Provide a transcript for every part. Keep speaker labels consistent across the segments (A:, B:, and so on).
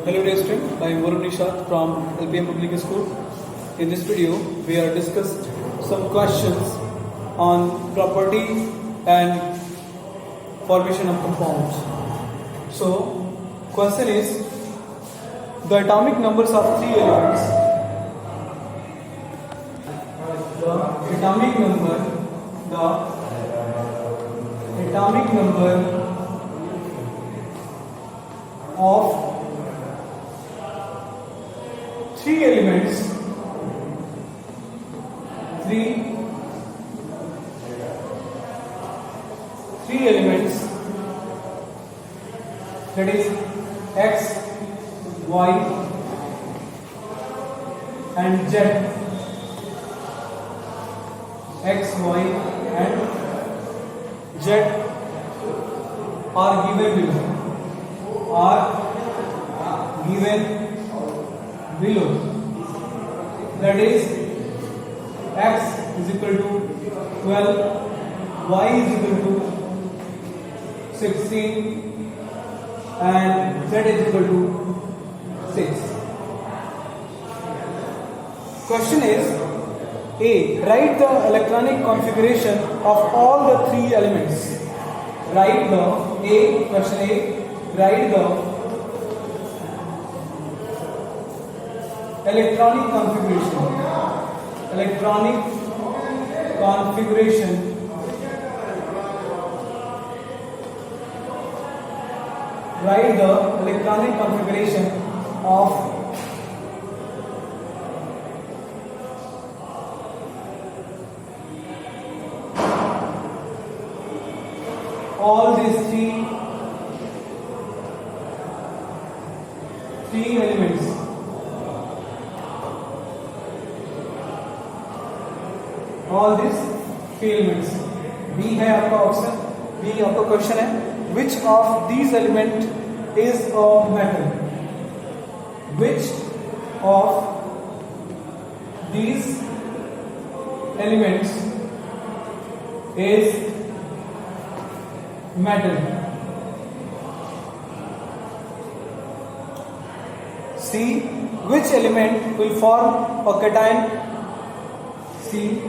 A: Hello dear student, I am Varun Nishat from LPM Public School. In this video, we are discussed some questions on property and formation of compounds. So, question is the atomic numbers of three elements. The atomic number of three elements, that is X, Y and Z. X, Y and Z are given below. That is X is equal to 12, Y is equal to 16 and Z is equal to 6. Question is A. Write the electronic configuration of all the three elements. Write the electronic configuration of all these three elements. All these three elements. B है आपका option, B आपका question है which of these element is a metal? Which of these elements is metal? C. Which element will form a cation? C.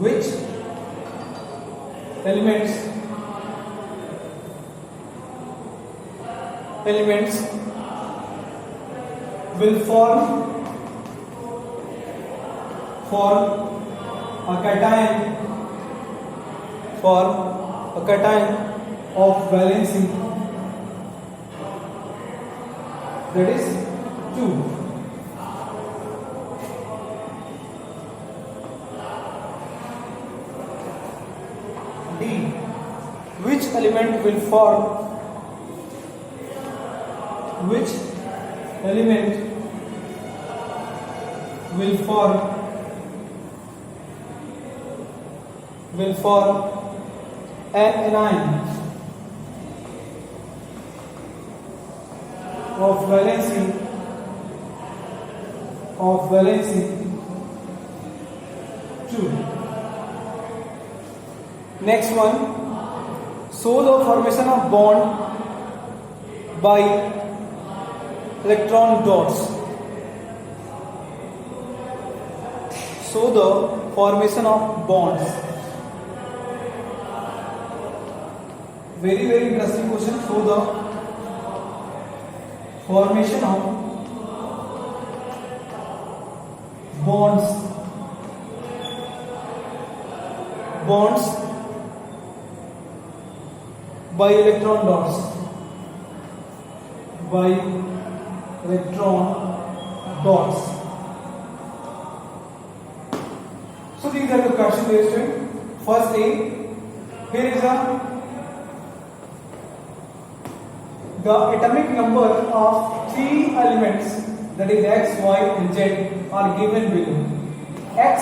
A: Which elements will form a cation of valency, that is 2. D. Which element will form an anion of valency 2. Next one, show the formation of bond by electron dots. Show the formation of bonds. Very interesting question. Show the formation of bonds by electron dots. So these are the questions based on. First A. Here is the atomic number of three elements, that is X, Y and Z, are given below. X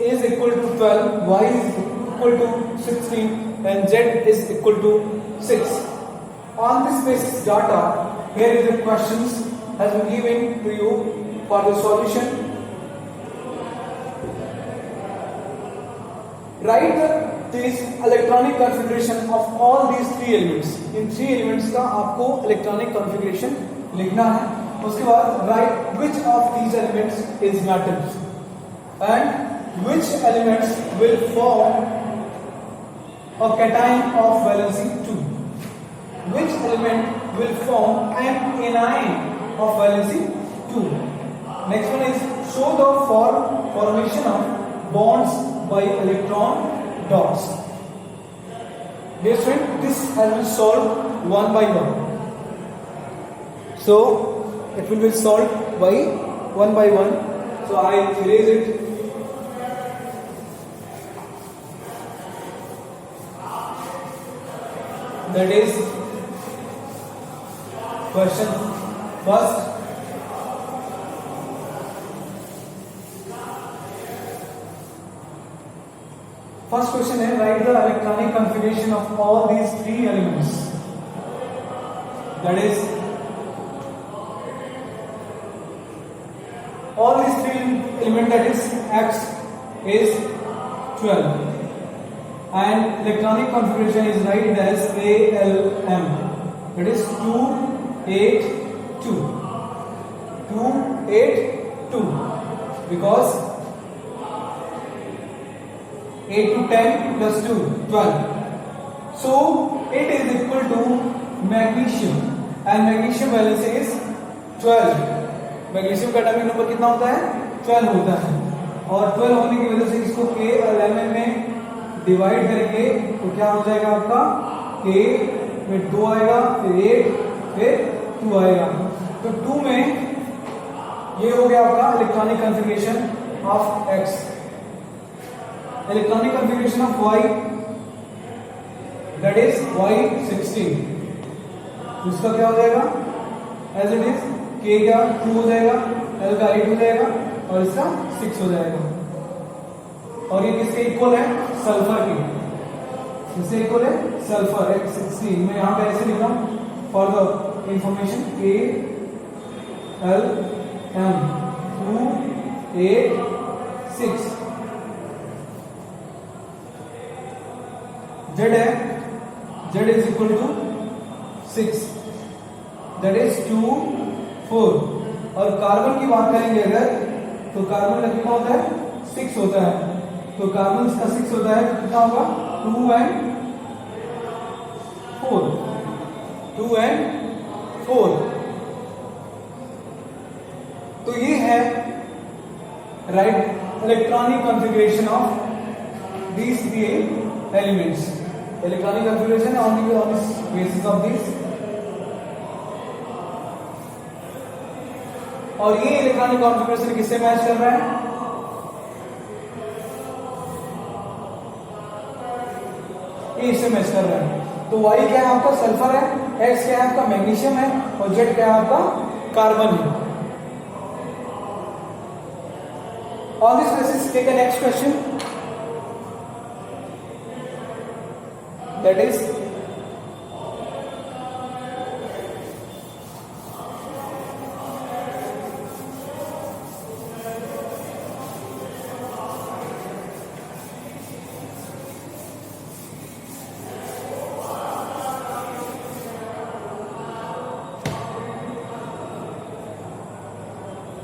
A: is equal to 12, Y is equal to 16 and Z is equal to 6. On this basis data, here is the questions has been given to you for the solution. Write the this electronic configuration of all these three elements, in three elements का आपको electronic configuration लिखना है। उसके बाद right which of these elements is metals and which elements will form a cation of valency 2, which element will form an anion of valency 2. Next one is show the formation of bonds by electron dots. Dear friend, this has been solved one by one. So it will be solved by one by one. So I erase it. That is question first. First question है write the electronic configuration of all these three elements. That is all these three elements, that is X is 12 and electronic configuration is written as ALM, that is 2 8 2 2 8 2 because 8 to 10 plus 2 12. So it is equal to magnesium and magnesium valence is 12. Magnesium का atomic number कितना होता है 12 होता है और 12 होने की वजह से इसको K और Mn में डिवाइड करेंगे तो क्या हो जाएगा आपका K में 2 आएगा फिर 8 फिर 2 आएगा। तो 2 में ये हो गया आपका electronic configuration of X। Electronic configuration of Y, that is Y16, उसका क्या हो जाएगा एज इट इज K का 2 हो जाएगा, L का 8 हो जाएगा और इसका 6 हो जाएगा। और ये किसके इक्वल है सल्फर के, किससे इक्वल है सल्फर X16। मैं यहाँ पे ऐसे लिख रहा हूँ for the information K L M 2 8 6। Z है, Z is equal to 6, that is 2 4। और कार्बन की बात करेंगे अगर तो कार्बन का कितना होता है 6 होता है, तो कार्बन का 6 होता है तो कितना होगा 2 and 4 2 and 4। तो ये है right electronic configuration of these three elements, electronic configuration on this basis of this। और ये इलेक्ट्रॉनिक कॉन्फ़िगरेशन किससे मैच कर रहा है ये इससे मैच कर रहा है। तो Y क्या है आपका सल्फर है, X क्या है आपका मैग्नीशियम है और Z क्या है आपका कार्बन है। On this basis take the next question, that is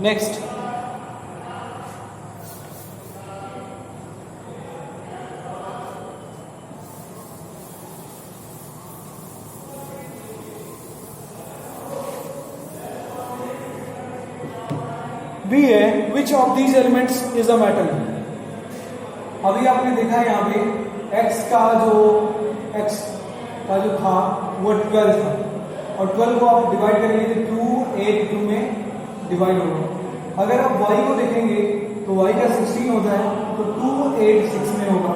A: next B है which of these elements is a metal। अभी आपने देखा है यहाँ पे X का जो था वो 12 था और 12 को आप डिवाइड करेंगे तो 2 8 2 में डिवाइड होगा। अगर आप Y को देखेंगे तो Y का 16 होता है तो 2 8 6 में होगा।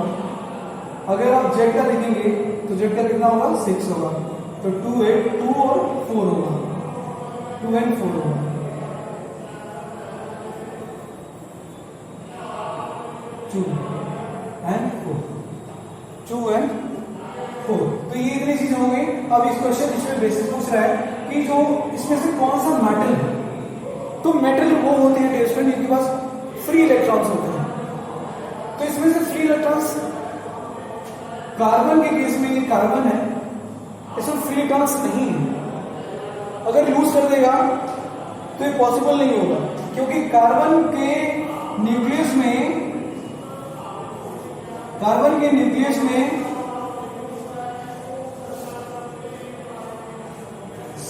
A: अगर आप Z का देखेंगे तो Z का कितना होगा 6 होगा, तो 2 8 2 और 4 होगा, 2 and 4 होगा। 2 and 4 2 and 4। तो ये इतनी चीज हो गई। अब इस क्वेश्चन इसमें बेसिस पूछ रहा है कि जो इसमें से कौन सा मेटल है, तो मेटल वो होते हैं स्टूडेंट जिनके पास फ्री इलेक्ट्रॉन्स होते हैं। तो इसमें से फ्री इलेक्ट्रॉन्स कार्बन के केस में ये कार्बन है, इसमें फ्री इलेक्ट्रॉन्स नहीं है। अगर लूज कर देगा तो ये पॉसिबल नहीं होगा, क्योंकि कार्बन के न्यूक्लियस में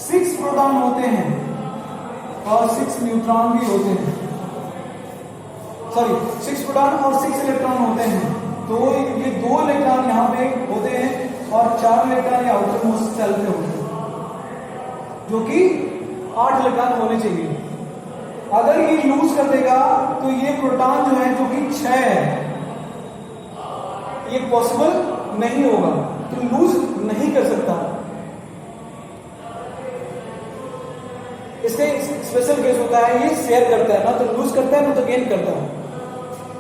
A: 6 प्रोटॉन होते हैं और 6 न्यूट्रॉन भी होते हैं, सॉरी 6 प्रोटॉन और 6 इलेक्ट्रॉन होते हैं। तो ये 2 इलेक्ट्रॉन यहाँ पे होते हैं और 4 इलेक्ट्रॉन ये आउटर मोस्ट शेल पे होते हैं, जो कि 8 इलेक्ट्रॉन होने चाहिए। अगर ये लूज कर देगा तो ये प्रोटॉन जो है, जो कि 6 है, ये पॉसिबल नहीं होगा, तो लूज नहीं कर सकता। इससे स्पेशल केस होता है, ये शेयर करता है, ना तो लूज करता है ना तो गेन करता है।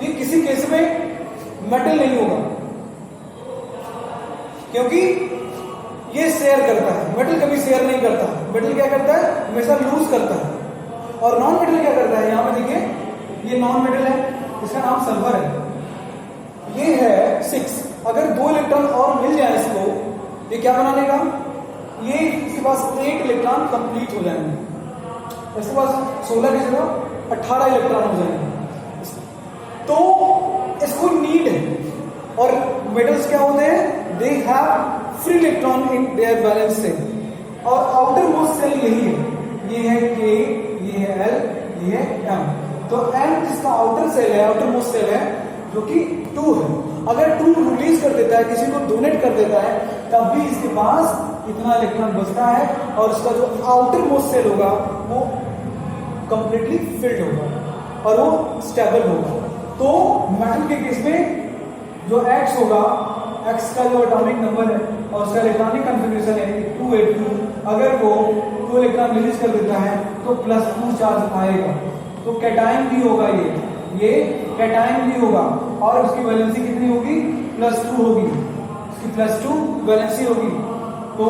A: ये किसी केस में मेटल नहीं होगा, क्योंकि ये शेयर करता है। मेटल कभी शेयर नहीं करता। मेटल क्या करता है? हमेशा लूज करता है। और नॉन मेटल क्या करता है? यहां पे देखिए, ये नॉन मेटल है, इसका नाम सल्फर है, ये है 6। अगर 2 इलेक्ट्रॉन और मिल जाए इसको, ये क्या बना लेगा? ये इसके पास 8 इलेक्ट्रॉन कंप्लीट हो जाएंगे। इसके पास 16 की जगह 18 इलेक्ट्रॉन हो जाएंगे। तो इसको नीड है। और मेटल्स क्या होते हैं? They have free electron in their valence shell. और आउटर मोस्ट शेल यही है, ये है K, ये है L, ये है M। तो M जिसका आउटर शेल है, आउटर मोस्ट शेल है, जो कि 2 है। अगर 2 रिलीज कर देता है, किसी को डोनेट कर देता है, तब भी इसके पास इतना इलेक्ट्रॉन बचता है और इसका जो आउटर मोस्ट शेल होगा वो कंप्लीटली फिल्ड होगा और वो स्टेबल होगा। तो मेटल के केस में जो X होगा, X का जो एटॉमिक नंबर है और उसका इलेक्ट्रॉनिक कॉन्फ़िगरेशन है 282, अगर वो 2 इलेक्ट्रॉन रिलीज कर देता है तो +2 चार्ज आएगा। तो कैटायन भी होगा, ये कैटायन भी होगा और उसकी वैलेंसी कितनी होगी? +2 होगी, उसकी +2 वैलेंसी होगी। तो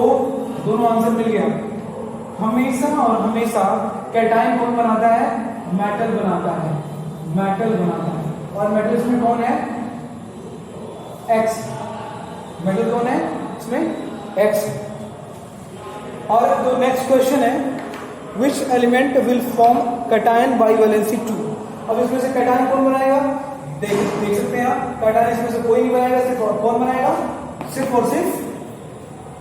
A: दोनों आंसर मिल गया। हमेशा और हमेशा कैटायन कौन बनाता है? मेटल बनाता है, मेटल बनाता है। और मेटल इसमें कौन है? X। मेटल कौन है इसमें? X। और जो नेक्स्ट क्वेश्चन है, which element will form cation by valency 2। अब इसमें से कैटायन कौन बनाएगा? देख सकते हैं आप, कैटायन इसमें से कोई नहीं बनाएगा, सिर्फ कौन बनाएगा? सिर्फ और सिर्फ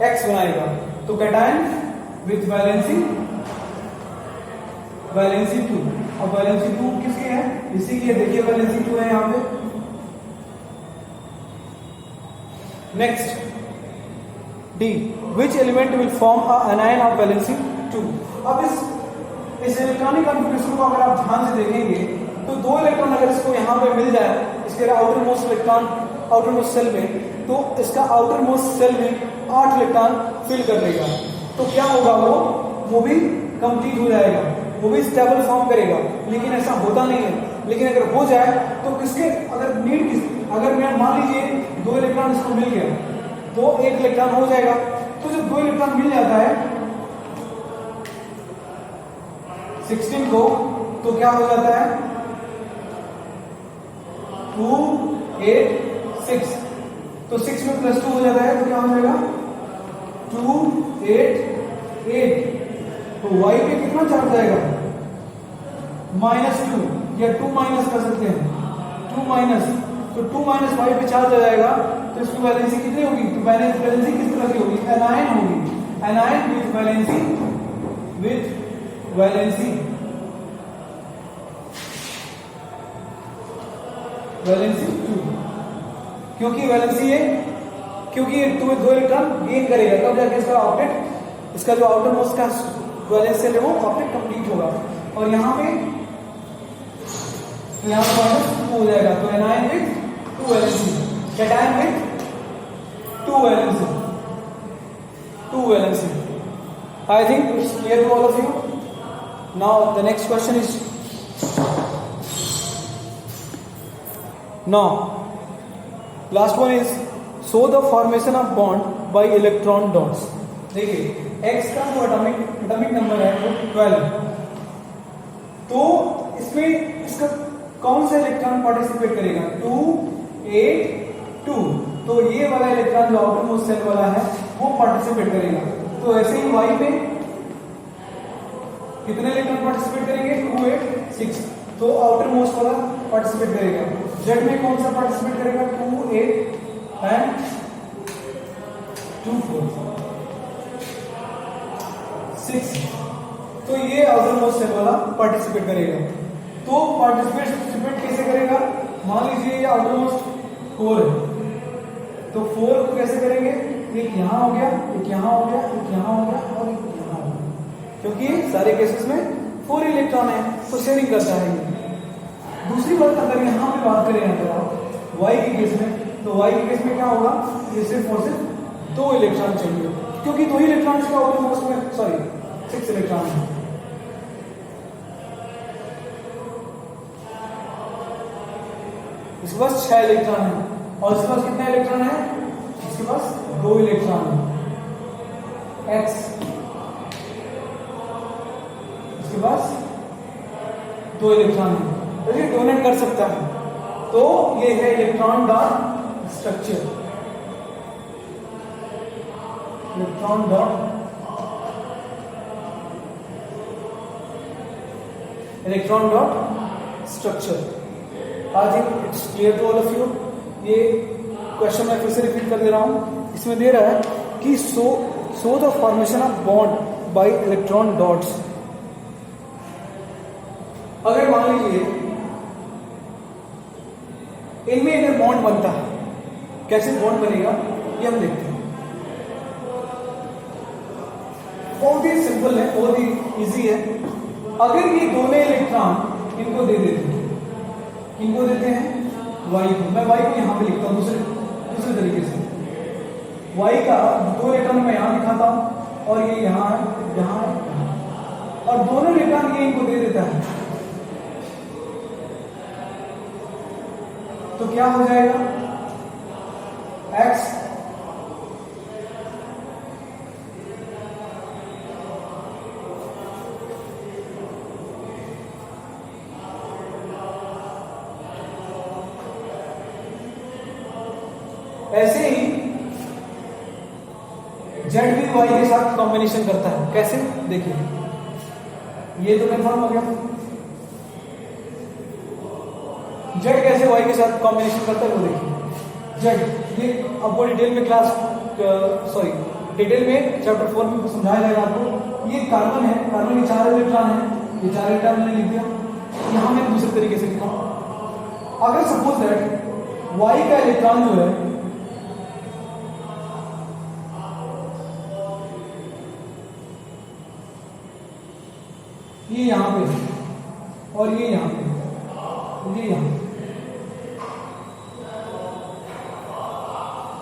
A: X बनाएगा। तो कैटायन विथ वैलेंसी 2। और वैलेंसी 2 किसकी है? इसी की है, देखिए वैलेंसी 2 है यहां पे। Next D, which element will form a anion of valency 2। अब इस इलेक्ट्रॉनिक कॉन्फ़िगरेशन को अगर आप ध्यान से देखेंगे तो 2 इलेक्ट्रॉन अगर इसको यहाँ पे मिल जाए, इसके outer most electron outer most shell में, तो इसका आउटर मोस्ट सेल में 8 इलेक्ट्रॉन फिल कर लेगा। तो क्या होगा? वो भी कंप्लीट हो जाएगा, वो भी स्टेबल फॉर्म करेगा। लेकिन ऐसा होता नहीं है। लेकिन अगर हो जाए तो किसके अगर मैं मान लीजिए 2 इलेक्ट्रॉन इसको मिल गया तो 1 इलेक्ट्रॉन हो जाएगा। तो जब 2 इलेक्ट्रॉन मिल जाता है 16 को, तो क्या हो जाता है? 2, 8, 6। तो 6 में +2 हो जाता है, तो क्या हो जाएगा? 2, 8, 8। तो y पे कितना चार्ज जाएगा? -2, या 2 माइनस कर सकते हैं, 2 माइनस, तो 2 माइनस y पे चार्ज आ जाएगा। तो इसकी वैलेंसी कितनी होगी? तो वैलेंसी किस तरह की होगी? एनायन होगी, एनायन विथ वैलेंसी 2। क्योंकि वैलेंसी है, क्योंकि ये 2 इलेक्ट्रॉन गेन करेगा, तब जाके इसका ऑप्टेट, इसका जो आउटर मोस्ट का वैलेंस है वो ऑप्टेट कंप्लीट होगा। और यहाँ पे -2 हो जाएगा। तो anion with 2 valency, cation with 2 valency. I think it's clear to all of you. Now the next question is, now last one is show the formation of bond by electron dots। देखिए X का जो atomic number है वो 12। तो इसमें इसका कौन सा इलेक्ट्रॉन पार्टिसिपेट करेगा? 2, 8, 2। तो ये वाला इलेक्ट्रॉन जो आउटर मोस्ट शेल वाला है वो पार्टिसिपेट करेगा। तो ऐसे ही वाई में कितने इलेक्ट्रॉन पार्टिसिपेट करेंगे? 2 8 6। तो आउटर मोस्ट वाला पार्टिसिपेट करेगा। जेड में कौन सा पार्टिसिपेट करेगा? 2 8 एंड 2 4 6। तो ये आउटर मोस्ट शेल वाला पार्टिसिपेट करेगा। तो पार्टिसिपेट कैसे करेगा? मान लीजिए ये आउटर मोस्ट 4 है, तो 4 को कैसे करेंगे? एक यहां हो गया, एक यहां हो गया, एक यहां हो गया और एक यहां हो गया, क्योंकि सारे केसेस में 4 इलेक्ट्रॉन है तो शेयरिंग करता है ये। दूसरी बात, अगर यहां पे बात करें अगर आप वाई के केस में, तो वाई के केस में क्या होगा? ये सिर्फ और सिर्फ 2 इलेक्ट्रॉन चाहिए, क्योंकि 2 ही इलेक्ट्रॉन का आउटर मोस्ट में 6 इलेक्ट्रॉन है। इसके पास 6 इलेक्ट्रॉन है और इसके पास कितना इलेक्ट्रॉन है? इसके पास 2 इलेक्ट्रॉन है। एक्स इसके पास 2 इलेक्ट्रॉन है, तो ये डोनेट कर सकता है। तो ये है electron dot structure. Electron dot structure. I think it's clear to all of you. ये क्वेश्चन मैं फिर से रिपीट कर दे रहा हूं। इसमें दे रहा है कि show the formation of bond by electron dots. अगर मान लीजिए इनमें इन्हें बॉन्ड बनता है, कैसे बॉन्ड बनेगा ये हम देखते हैं। बहुत ही सिंपल है, बहुत ही इजी है। अगर ये दोनों इलेक्ट्रॉन इनको दे देते हैं, इनको देते हैं वाई को, मैं वाई को यहां पे लिखता हूं दूसरे तरीके से। वाई का 2 इलेक्ट्रॉन मैं यहां दिखाता हूं और ये यहां है, यहां है, और दोनों इलेक्ट्रॉन ये इनको दे देता है, तो क्या हो जाएगा? एक्स ऐसे ही जेड भी वाई के साथ कॉम्बिनेशन करता है। कैसे? देखिए, ये तो कंफर्म हो गया। जेड कैसे वाई के साथ कॉम्बिनेशन करता है वो देखिए। जेड ये आपको डिटेल में डिटेल में चैप्टर 4 में समझाया जाएगा आपको। ये कार्बन है, कार्बन के 4 इलेक्ट्रॉन है, ये 4 इलेक्ट्रॉन मैंने लिख दिया। यहां मैं दूसरे तरीके से लिखा। अगर सपोज दैट वाई का इलेक्ट्रॉन जो है ये यहां पे और ये यहां पे, ये यहां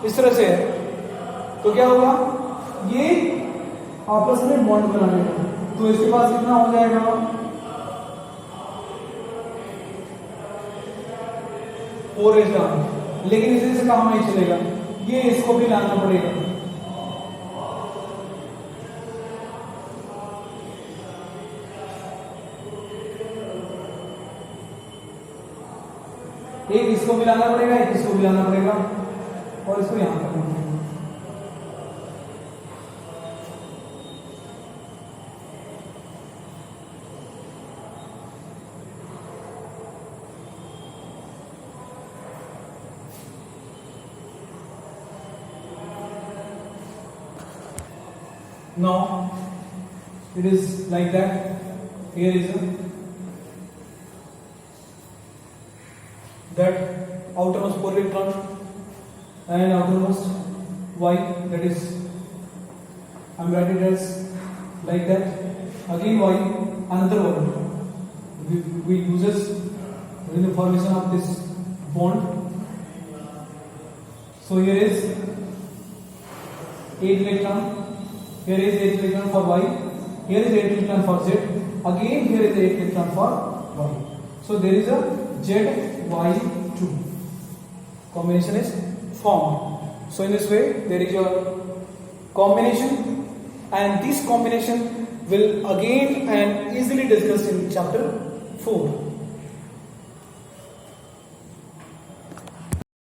A: इस तरह से है, तो क्या होगा? ये आपस में बॉन्ड बना लेगा। तो इसके पास कितना हो जाएगा? 4 इलेक्ट्रॉन। लेकिन इसी से काम नहीं चलेगा, ये इसको भी लाना पड़ेगा। एक इसको मिलाना पड़ेगा, एक इसको मिलाना पड़ेगा और इसको यहां करना पड़ेगा। Now it is like that. Here is that outermost 4 electron and outermost y, that is I'm writing it as like that. Again y, another one we uses in the formation of this bond. So here is 8 electron, here is 8 electron for y, here is 8 electron for z, again here is 8 electron for y. So there is a ZY2 combination is formed. So in this way there is your combination, and this combination will again and easily discussed in chapter 4.